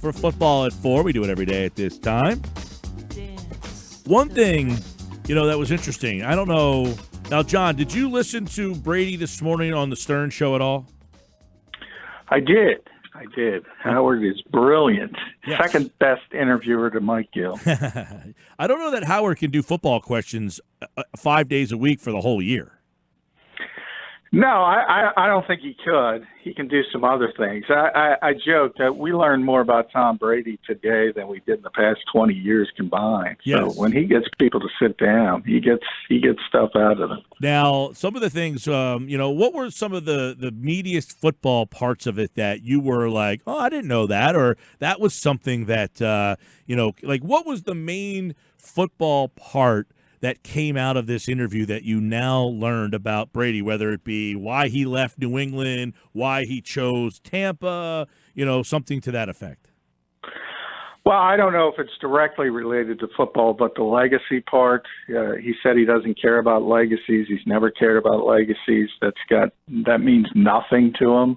for Football at 4. We do it every day at this time. One thing, that was interesting. I don't know. Now, John, did you listen to Brady this morning on the Stern Show at all? I did. Howard is brilliant. Yes. Second best interviewer to Mike Gill. I don't know that Howard can do football questions 5 days a week for the whole year. No, I don't think he could. He can do some other things. I joked that we learned more about Tom Brady today than we did in the past 20 years combined. Yes. So when he gets people to sit down, he gets stuff out of them. Now, some of the things, what were some of the meatiest football parts of it that you were like, oh, I didn't know that, or that was something that, what was the main football part that came out of this interview that you now learned about Brady, whether it be why he left New England, why he chose Tampa, something to that effect? Well, I don't know if it's directly related to football, but the legacy part, he said he doesn't care about legacies. He's never cared about legacies. That means nothing to him.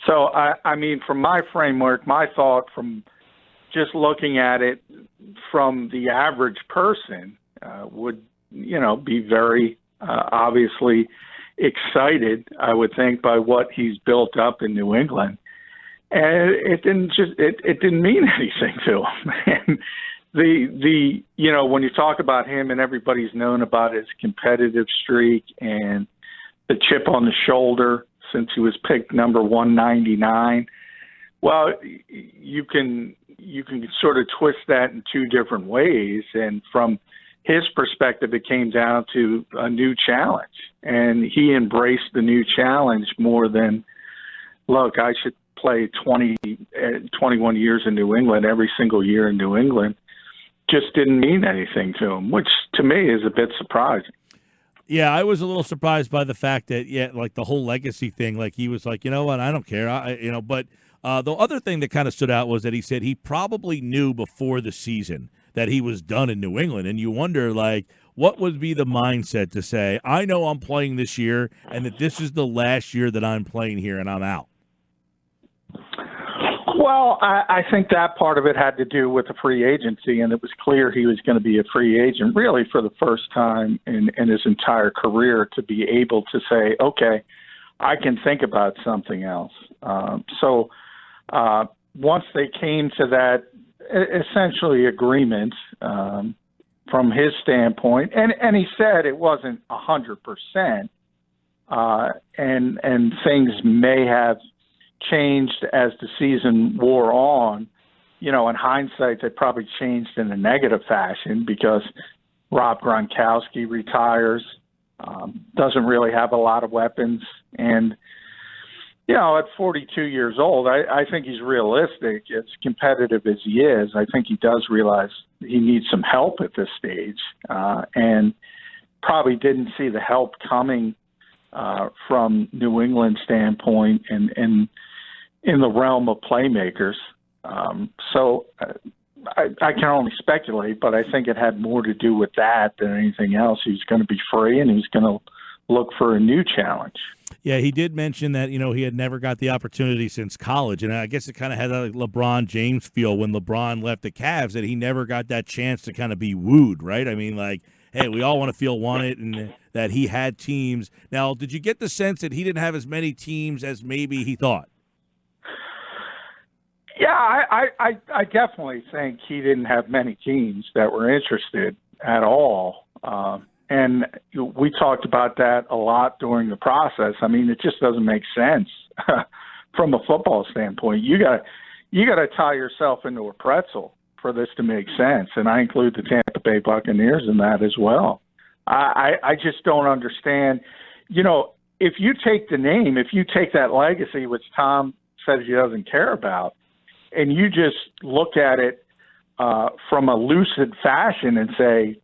So, I mean, from my framework, my thought from just looking at it from the average person, would, be very obviously excited, I would think, by what he's built up in New England. And it didn't mean anything to him. And when you talk about him and everybody's known about his competitive streak and the chip on the shoulder since he was picked number 199, well, you can sort of twist that in two different ways. And from his perspective, it came down to a new challenge, and he embraced the new challenge more than, look, I should play 21 years in New England, every single year in New England. Just didn't mean anything to him, which to me is a bit surprising. Yeah, I was a little surprised by the fact that, the whole legacy thing, he was like, you know what, I don't care, but the other thing that kind of stood out was that he said he probably knew before the season that he was done in New England. And you wonder, what would be the mindset to say, I know I'm playing this year and that this is the last year that I'm playing here and I'm out? Well, I think that part of it had to do with the free agency, and it was clear he was going to be a free agent really for the first time in his entire career to be able to say, okay, I can think about something else. So once they came to that essentially agreement from his standpoint, and he said it wasn't 100%, and things may have changed as the season wore on. In hindsight, they probably changed in a negative fashion because Rob Gronkowski retires, doesn't really have a lot of weapons, and at 42 years old, I think he's realistic. As competitive as he is, I think he does realize he needs some help at this stage, and probably didn't see the help coming from New England standpoint and in the realm of playmakers. So I can only speculate, but I think it had more to do with that than anything else. He's going to be free, and he's going to look for a new challenge. Yeah, he did mention that, he had never got the opportunity since college. And I guess it kind of had that LeBron James feel when LeBron left the Cavs, that he never got that chance to kind of be wooed, right? I mean, hey, we all want to feel wanted, and that he had teams. Now, did you get the sense that he didn't have as many teams as maybe he thought? Yeah, I definitely think he didn't have many teams that were interested at all. And we talked about that a lot during the process. I mean, it just doesn't make sense from a football standpoint. You got to tie yourself into a pretzel for this to make sense, and I include the Tampa Bay Buccaneers in that as well. I just don't understand. If you take the name, if you take that legacy, which Tom says he doesn't care about, and you just look at it from a lucid fashion and say,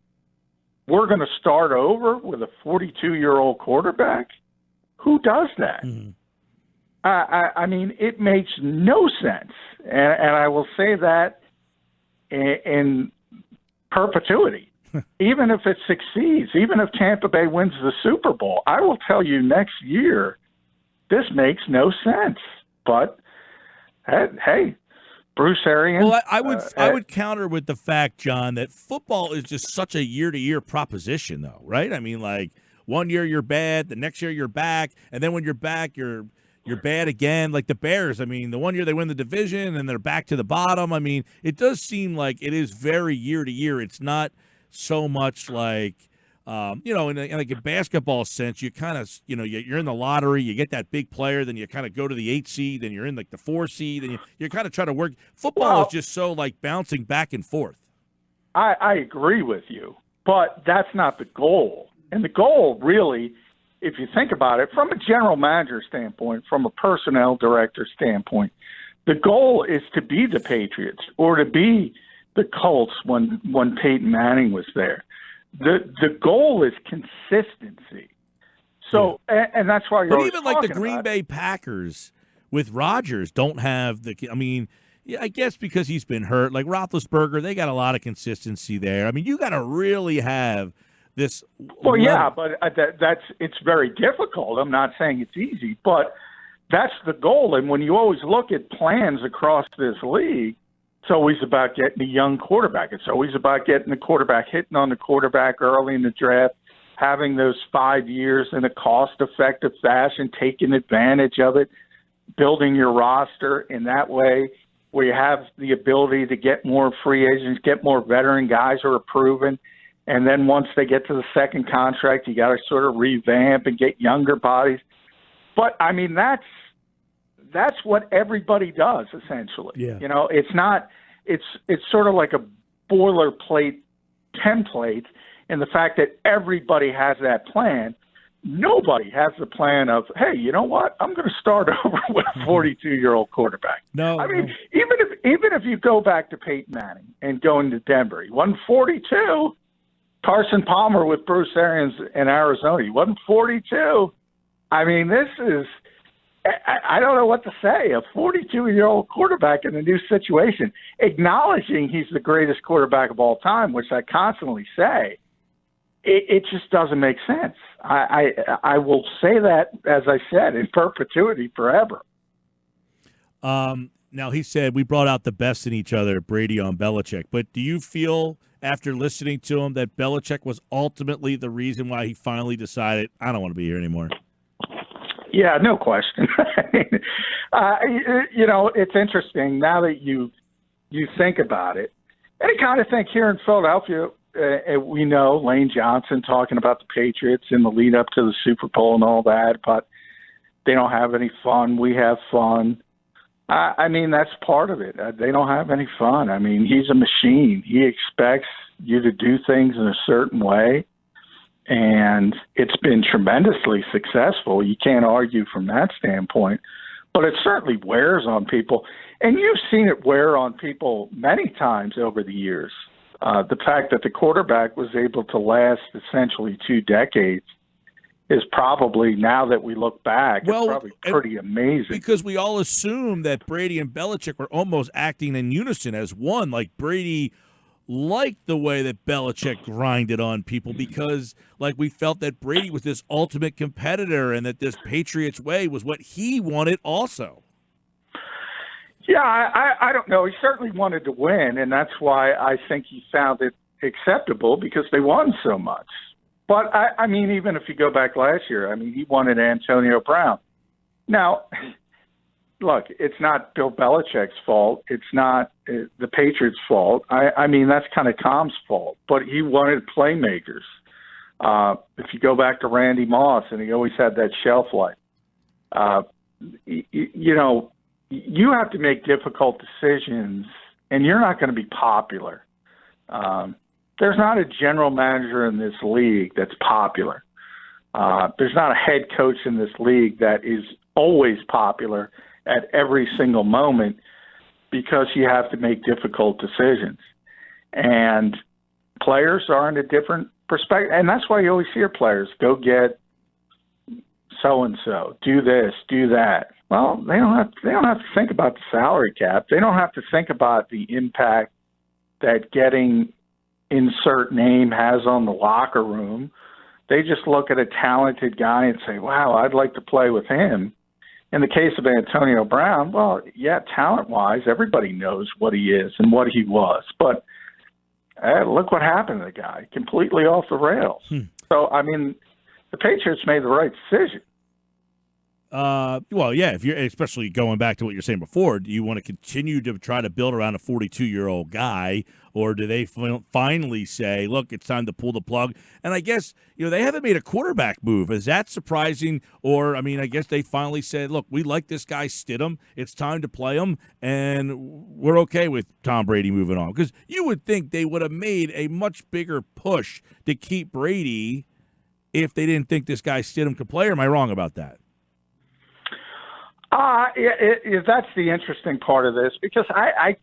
we're going to start over with a 42-year-old quarterback? Who does that? Mm-hmm. I mean, it makes no sense. And I will say that in perpetuity. Even if it succeeds, even if Tampa Bay wins the Super Bowl, I will tell you next year, this makes no sense. But, hey, Bruce Arians. Well, I would counter with the fact, John, that football is just such a year-to-year proposition, though, right? I mean, like, one year you're bad, the next year you're back, and then when you're back, you're bad again. Like the Bears, I mean, the one year they win the division and they're back to the bottom. I mean, it does seem like it is very year-to-year. It's not so much like, in like a basketball sense, you kind of, you're in the lottery, you get that big player, then you kind of go to the 8 seed, then you're in like the 4 seed, and you kind of try to work. Football is just so like bouncing back and forth. I agree with you, but that's not the goal. And the goal really, if you think about it, from a general manager standpoint, from a personnel director standpoint, the goal is to be the Patriots or to be the Colts when Peyton Manning was there. The goal is consistency. So, and that's why you're But always even like the talking Green about Bay Packers with Rodgers don't have the. I mean, yeah, I guess because he's been hurt. Like Roethlisberger, they got a lot of consistency there. I mean, you got to really have this. Well, yeah, but it's very difficult. I'm not saying it's easy, but that's the goal. And when you always look at plans across this league, it's always about getting a young quarterback. It's always about getting the quarterback, hitting on the quarterback early in the draft, having those 5 years in a cost-effective fashion, taking advantage of it, building your roster in that way where you have the ability to get more free agents, get more veteran guys who are proven. And then once they get to the second contract, you got to sort of revamp and get younger bodies. But, I mean, that's what everybody does, essentially. Yeah. It's not – it's sort of like a boilerplate template in the fact that everybody has that plan. Nobody has the plan of, hey, you know what? I'm going to start over with a 42-year-old quarterback. No. I mean, even if you go back to Peyton Manning and going to Denver, he won 42. Carson Palmer with Bruce Arians in Arizona, he won 42. I mean, this is – I don't know what to say. A 42-year-old quarterback in a new situation, acknowledging he's the greatest quarterback of all time, which I constantly say, it just doesn't make sense. I will say that, as I said, in perpetuity forever. Now, he said we brought out the best in each other, Brady on Belichick. But do you feel, after listening to him, that Belichick was ultimately the reason why he finally decided, I don't want to be here anymore? Yeah, no question. It's interesting now that you think about it. And I kind of think here in Philadelphia, we know Lane Johnson talking about the Patriots in the lead up to the Super Bowl and all that, but they don't have any fun. We have fun. I mean, that's part of it. They don't have any fun. I mean, he's a machine. He expects you to do things in a certain way. And it's been tremendously successful. You can't argue from that standpoint. But it certainly wears on people. And you've seen it wear on people many times over the years. The fact that the quarterback was able to last essentially 2 decades is probably, now that we look back, it's probably pretty amazing. Because we all assume that Brady and Belichick were almost acting in unison as one. Like Brady liked the way that Belichick grinded on people because, like, we felt that Brady was this ultimate competitor and that this Patriots way was what he wanted also. Yeah, I don't know. He certainly wanted to win, and that's why I think he found it acceptable because they won so much. But, I mean, even if you go back last year, I mean, he wanted Antonio Brown. Now, look, it's not Bill Belichick's fault. It's not the Patriots' fault. I mean, that's kind of Tom's fault. But he wanted playmakers. If you go back to Randy Moss, and he always had that shelf life, you have to make difficult decisions, and you're not going to be popular. There's not a general manager in this league that's popular. There's not a head coach in this league that is always popular at every single moment because you have to make difficult decisions. And players are in a different perspective. And that's why you always hear players go get so-and-so, do this, do that. Well, they don't have to think about the salary cap. They don't have to think about the impact that getting insert name has on the locker room. They just look at a talented guy and say, wow, I'd like to play with him. in the case of Antonio Brown, well, yeah, talent-wise, everybody knows what he is and what he was. But look what happened to the guy, completely off the rails. So, I mean, the Patriots made the right decision. Well, yeah, if you're especially going back to what you're saying before, do you want to continue to try to build around a 42-year-old guy, or do they finally say, look, it's time to pull the plug? And I guess, they haven't made a quarterback move. Is that surprising? Or, I mean, I guess they finally said, look, we like this guy Stidham. It's time to play him, and we're okay with Tom Brady moving on. Because you would think they would have made a much bigger push to keep Brady if they didn't think this guy Stidham could play, or am I wrong about that? That's the interesting part of this, because I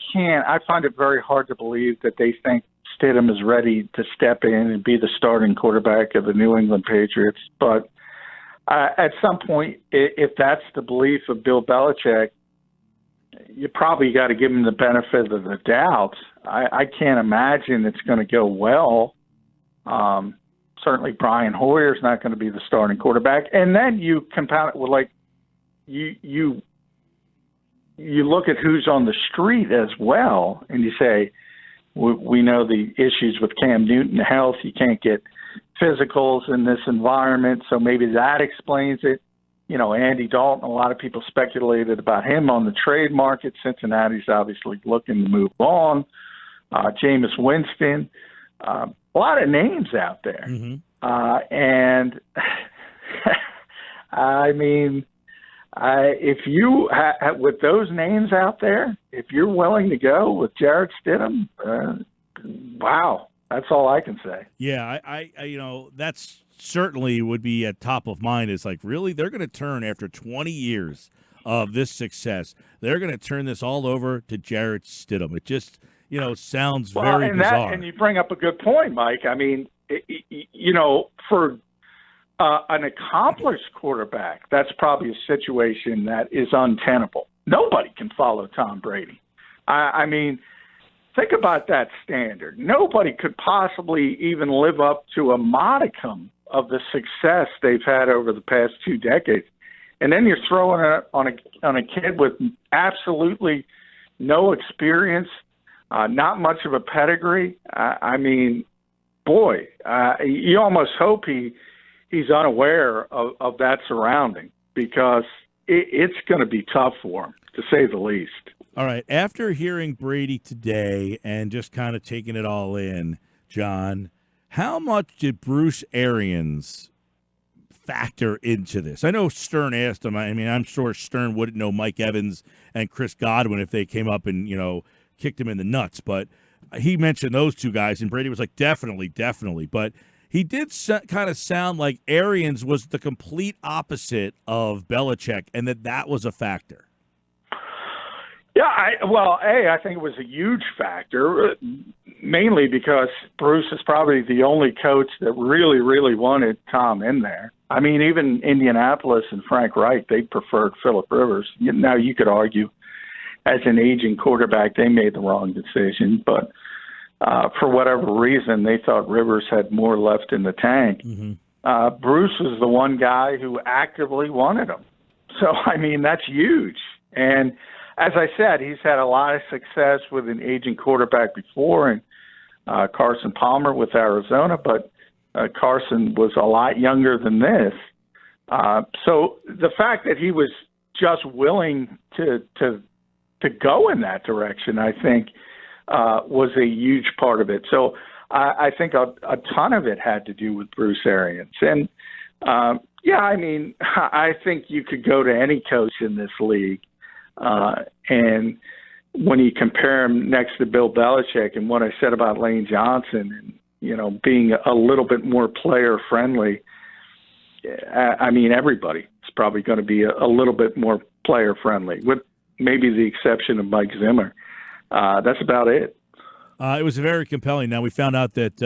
find it very hard to believe that they think Stidham is ready to step in and be the starting quarterback of the New England Patriots. But at some point, if that's the belief of Bill Belichick, you probably got to give him the benefit of the doubt. I can't imagine it's going to go well. Certainly Brian Hoyer's not going to be the starting quarterback. And then you compound it with, like, you look at who's on the street as well, and you say, we know the issues with Cam Newton health. You can't get physicals in this environment, so maybe that explains it. Andy Dalton, a lot of people speculated about him on the trade market. Cincinnati's obviously looking to move on. Jameis Winston, a lot of names out there. Mm-hmm. And I mean, if you with those names out there, if you're willing to go with Jarrett Stidham, wow, that's all I can say. Yeah, I that's certainly would be at top of mind. Is like, really, they're going to turn after 20 years of this success. They're going to turn this all over to Jarrett Stidham. It just sounds very bizarre. And you bring up a good point, Mike. I mean, for an accomplished quarterback, that's probably a situation that is untenable. Nobody can follow Tom Brady. I mean, think about that standard. Nobody could possibly even live up to a modicum of the success they've had over the past 2 decades. And then you're throwing it on a kid with absolutely no experience, not much of a pedigree. I mean, boy, you almost hope he's unaware of that surrounding, because it's going to be tough for him, to say the least. All right. After hearing Brady today and just kind of taking it all in, John, how much did Bruce Arians factor into this? I know Stern asked him. I mean, I'm sure Stern wouldn't know Mike Evans and Chris Godwin if they came up and, kicked him in the nuts. But he mentioned those two guys, and Brady was like, definitely. But he did kind of sound like Arians was the complete opposite of Belichick, and that was a factor. Yeah, I think it was a huge factor, mainly because Bruce is probably the only coach that really, really wanted Tom in there. I mean, even Indianapolis and Frank Reich, they preferred Phillip Rivers. Now, you could argue, as an aging quarterback, they made the wrong decision, but for whatever reason, they thought Rivers had more left in the tank. Mm-hmm. Bruce was the one guy who actively wanted him. So, I mean, that's huge. And as I said, he's had a lot of success with an aging quarterback before, and Carson Palmer with Arizona, but Carson was a lot younger than this. So the fact that he was just willing to go in that direction, I think, was a huge part of it. So I think a ton of it had to do with Bruce Arians. And, I mean, I think you could go to any coach in this league, and when you compare him next to Bill Belichick and what I said about Lane Johnson and, being a little bit more player-friendly, I mean, everybody is probably going to be a little bit more player-friendly, with maybe the exception of Mike Zimmer. That's about it. It was very compelling. Now, we found out that,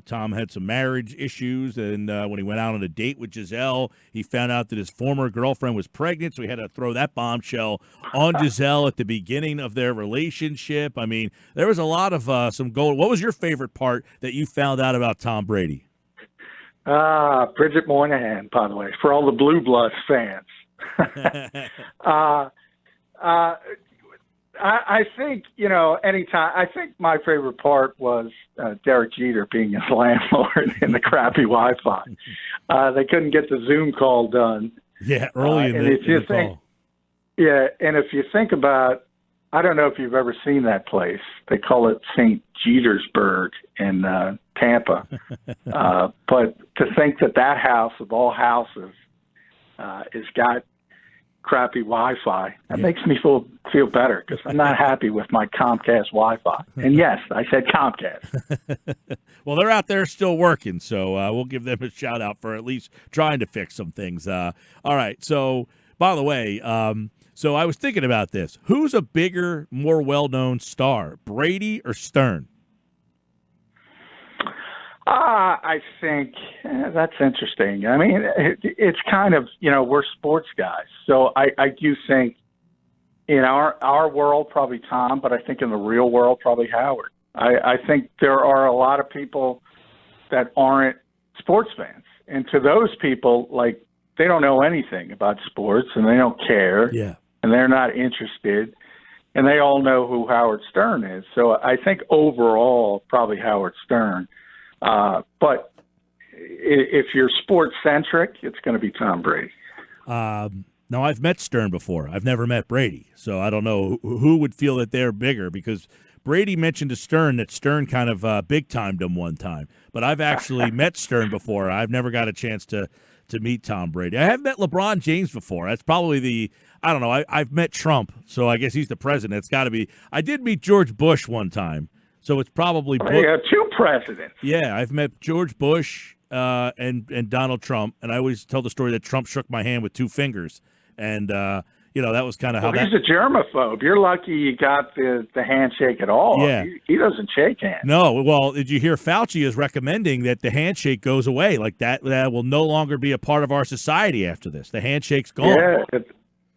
Tom had some marriage issues, and when he went out on a date with Giselle, he found out that his former girlfriend was pregnant, so he had to throw that bombshell on Giselle at the beginning of their relationship. I mean, there was a lot of some gold. What was your favorite part that you found out about Tom Brady? Bridget Moynihan, by the way, for all the Blue Bloods fans. I think, anytime. I think my favorite part was Derek Jeter being his landlord in the crappy Wi-Fi. They couldn't get the Zoom call done. Yeah, early in the call. Yeah, and if you think about, I don't know if you've ever seen that place. They call it St. Jetersburg in Tampa. But to think that house of all houses has got crappy Wi-Fi, that makes me feel better because I'm not happy with my Comcast Wi-Fi. And yes, I said Comcast. Well, they're out there still working, so we'll give them a shout out for at least trying to fix some things. All right. So, by the way, so I was thinking about this. Who's a bigger, more well-known star, Brady or Stern? I think that's interesting. I mean, it's kind of, we're sports guys. So I do think in our world, probably Tom, but I think in the real world, probably Howard. I think there are a lot of people that aren't sports fans. And to those people, like, they don't know anything about sports and they don't care. Yeah. And they're not interested. And they all know who Howard Stern is. So I think overall, probably Howard Stern. But if you're sports-centric, it's going to be Tom Brady. No, I've met Stern before. I've never met Brady. So I don't know who would feel that they're bigger because Brady mentioned to Stern that Stern kind of big-timed him one time. But I've actually met Stern before. I've never got a chance to meet Tom Brady. I have met LeBron James before. That's probably I don't know. I've met Trump, so I guess he's the president. It's got to be. I did meet George Bush one time. So it's probably Bush. You have two presidents. Yeah, I've met George Bush and Donald Trump, and I always tell the story that Trump shook my hand with two fingers, and that was kind of how. He's a germaphobe. You're lucky you got the handshake at all. Yeah, he doesn't shake hands. No, well, did you hear Fauci is recommending that the handshake goes away? Like that will no longer be a part of our society after this. The handshake's gone.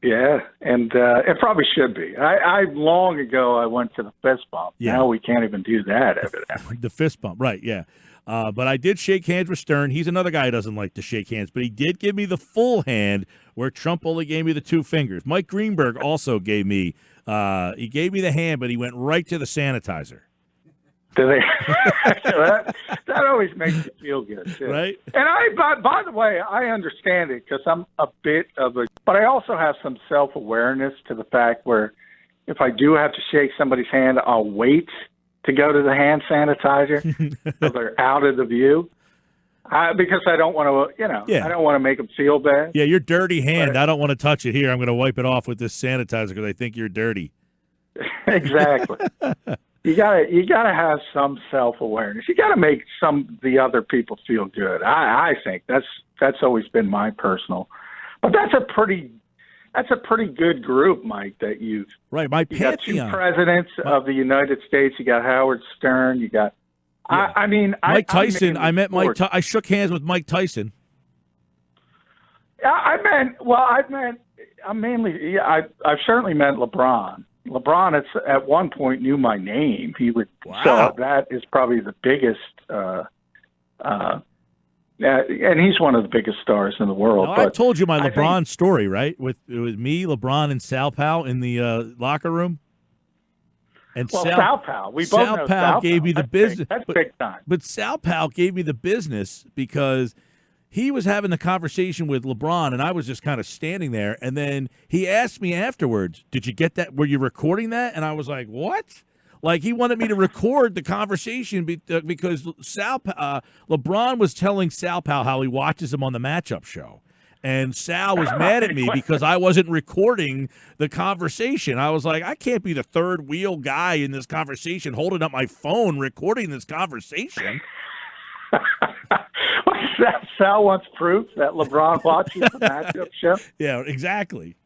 Yeah, and it probably should be. I long ago I went to the fist bump. Yeah. Now we can't even do that, evidently. The fist bump, right, yeah. But I did shake hands with Stern. He's another guy who doesn't like to shake hands, but he did give me the full hand where Trump only gave me the two fingers. Mike Greenberg also gave me the hand, but he went right to the sanitizer. that always makes you feel good, too. Right? And by the way, I understand it because I'm a bit of but I also have some self-awareness to the fact where if I do have to shake somebody's hand, I'll wait to go to the hand sanitizer so they're out of the view. Because I don't want to, I don't want to make them feel bad. Yeah, your dirty hand. I don't want to touch it here. I'm going to wipe it off with this sanitizer because I think you're dirty. Exactly. You gotta have some self-awareness. You gotta make the other people feel good. I think that's always been my personal. But that's a pretty good group, Mike. That you've right. My you got two presidents of the United States. You got Howard Stern. You got. Yeah. Mike Tyson. I met Mike. I shook hands with Mike Tyson. I've certainly met LeBron. LeBron at one point knew my name. He would. Wow. So that is probably the biggest. And he's one of the biggest stars in the world. I told you my LeBron story, right? It was me, LeBron, and Sal Powell in the locker room. And Sal Powell. We both know Sal Powell gave me the business. That's big time. But Sal Powell gave me the business because he was having the conversation with LeBron, and I was just kind of standing there. And then he asked me afterwards, did you get that? Were you recording that? And I was like, what? Like, he wanted me to record the conversation because LeBron was telling Sal Powell how he watches him on the matchup show. And Sal was mad at me because I wasn't recording the conversation. I was like, I can't be the third wheel guy in this conversation holding up my phone recording this conversation. Sal wants proof that LeBron watches the matchup show. Yeah, exactly.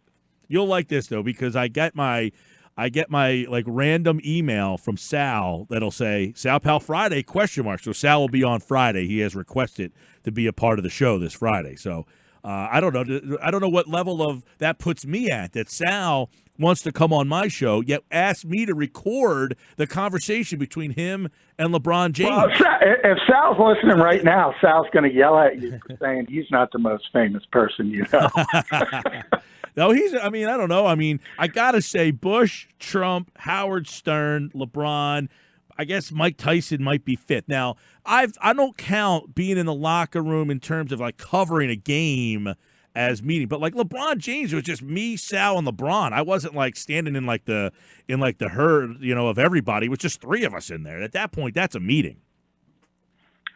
You'll like this though because I get my like random email from Sal that'll say Sal Powell Friday ? So Sal will be on Friday. He has requested to be a part of the show this Friday. So I don't know what level of that puts me at, that Sal wants to come on my show, yet asked me to record the conversation between him and LeBron James. Well, if Sal's listening right now, Sal's going to yell at you for saying he's not the most famous person you know. No, I don't know. I got to say Bush, Trump, Howard Stern, LeBron. I guess Mike Tyson might be fifth. Now, I don't count being in the locker room in terms of like covering a game as meeting, but like LeBron James was just me, Sal, and LeBron. I wasn't like standing in the herd, of everybody. It was just three of us in there. At that point, that's a meeting.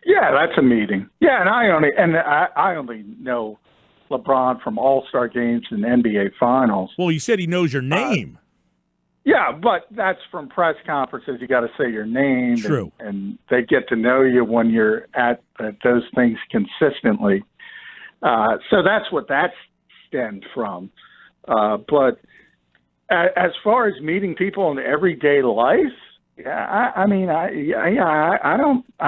Yeah, that's a meeting. Yeah, and I only know LeBron from All-Star games and NBA Finals. Well, you said he knows your name. Yeah, but that's from press conferences. You got to say your name. True. And they get to know you when you're at those things consistently. So that's what that stemmed from. But as far as meeting people in everyday life, yeah, I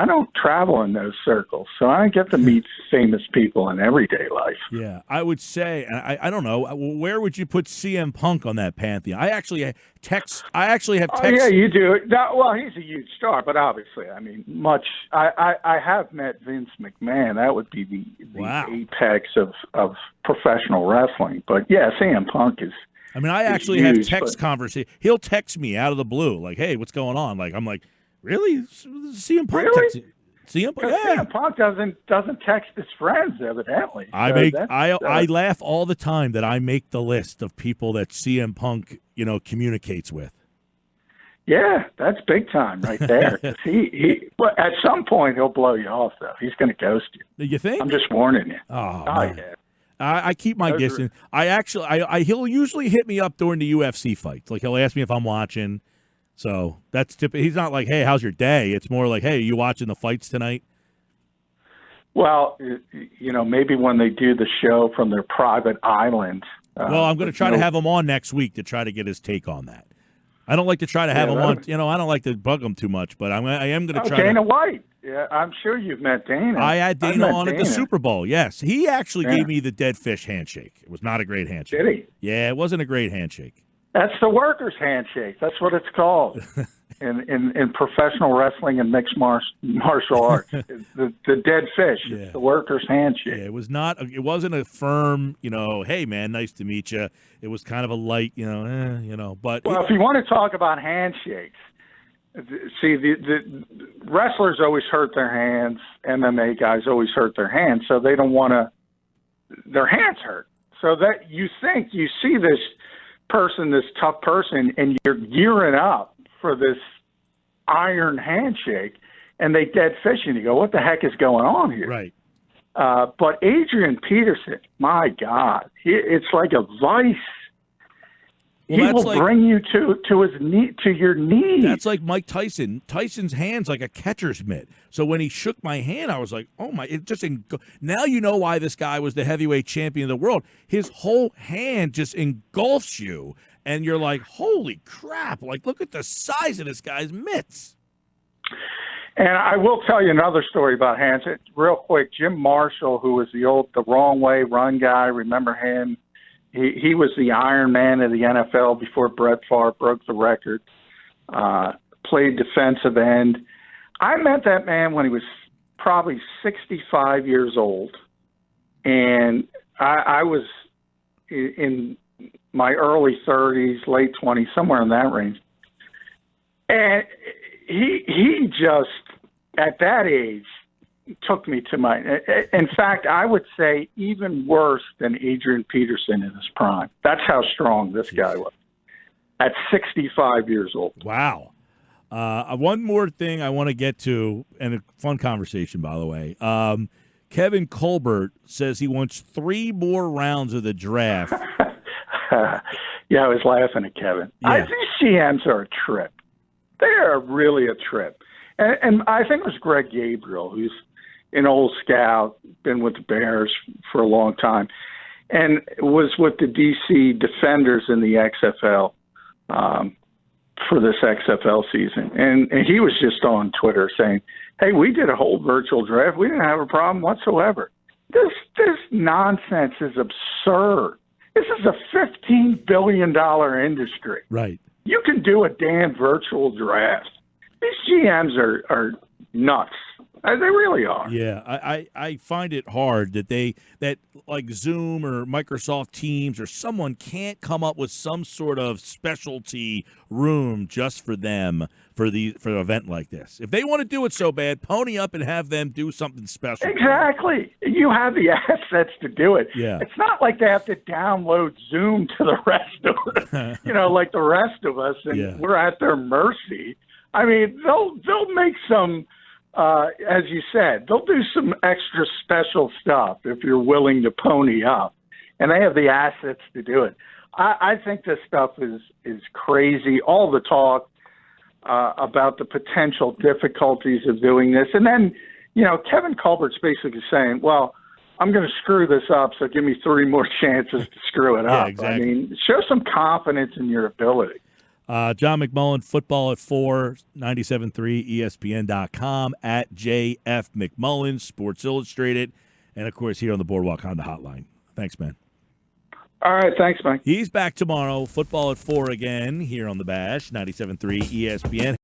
don't travel in those circles, so I get to meet famous people in everyday life. Yeah, I would say, I don't know, where would you put CM Punk on that pantheon? I actually have text. Oh, yeah, you do. Well, he's a huge star, but obviously, I have met Vince McMahon. That would be the apex of professional wrestling. But yeah, CM Punk is. I actually have text conversation. He'll text me out of the blue, like, "Hey, what's going on?" Like, I'm like, "Really? CM Punk really? CM Punk? Yeah. CM Punk doesn't text his friends, evidently. I laugh all the time that I make the list of people that CM Punk, communicates with. Yeah, that's big time right there. But at some point he'll blow you off, though. He's going to ghost you. You think? I'm just warning you. Oh man. Yeah. I keep my distance. He'll usually hit me up during the UFC fights. Like, he'll ask me if I'm watching. So that's typical. He's not like, "Hey, how's your day?" It's more like, "Hey, are you watching the fights tonight?" Well, maybe when they do the show from their private island. Well, I'm going to try to have him on next week to try to get his take on that. I don't like to try to have him on. I don't like to bug him too much, but I am going to try. Dana White. Yeah, I'm sure you've met Dana. I had Dana on at the Super Bowl. Yes, he actually gave me the dead fish handshake. It was not a great handshake. Did he? Yeah, it wasn't a great handshake. That's the workers' handshake. That's what it's called in professional wrestling and mixed martial arts. The dead fish. Yeah. It's the workers' handshake. Yeah, it wasn't a firm, "Hey man, nice to meet you." It was kind of a light, But if you want to talk about handshakes, see, the wrestlers always hurt their hands. MMA guys always hurt their hands, so they don't want their hands hurt. So that you see this person, this tough person, and you're gearing up for this iron handshake, and they dead fish, and you go, "What the heck is going on here?" Right. But Adrian Peterson, my God, it's like a vice. He will bring you to his knee, to your knees. That's like Mike Tyson. Tyson's hand's like a catcher's mitt. So when he shook my hand, I was like, "Oh my!" Now you know why this guy was the heavyweight champion of the world. His whole hand just engulfs you, and you're like, "Holy crap!" Like, look at the size of this guy's mitts. And I will tell you another story about hands, real quick. Jim Marshall, who was the wrong way run guy, remember him? He was the Iron Man of the NFL before Brett Favre broke the record. Played defensive end. I met that man when he was probably 65 years old, and I was in my early 30s, late 20s, somewhere in that range. And he just, at that age, took me to in fact, I would say even worse than Adrian Peterson in his prime. That's how strong this guy was at 65 years old. Wow. One more thing I want to get to, and a fun conversation, by the way. Kevin Colbert says he wants 3 more rounds of the draft. Yeah, I was laughing at Kevin. Yeah. These GMs are a trip. They are really a trip. And I think it was Greg Gabriel, who's an old scout, been with the Bears for a long time, and was with the D.C. Defenders in the XFL for this XFL season. And he was just on Twitter saying, "Hey, we did a whole virtual draft. We didn't have a problem whatsoever." This nonsense is absurd. This is a $15 billion industry. Right. You can do a damn virtual draft. These GMs are nuts. They really are. Yeah, I find it hard that like Zoom or Microsoft Teams or someone can't come up with some sort of specialty room just for them for an event like this. If they want to do it so bad, pony up and have them do something special. Exactly. You have the assets to do it. Yeah. It's not like they have to download Zoom to the rest of us, like the rest of us, and we're at their mercy. I mean, they'll make some. As you said, they'll do some extra special stuff if you're willing to pony up, and they have the assets to do it. I think this stuff is crazy. All the talk about the potential difficulties of doing this, and then Kevin Colbert's basically saying, "Well, I'm going to screw this up, so give me 3 more chances to screw it up." Exactly. I mean, show some confidence in your ability. John McMullen, football at 4, 97.3 ESPN.com, at JF McMullen, Sports Illustrated, and, of course, here on the Boardwalk Honda Hotline. Thanks, man. All right, thanks, Mike. He's back tomorrow, football at 4 again, here on the Bash, 97.3 ESPN.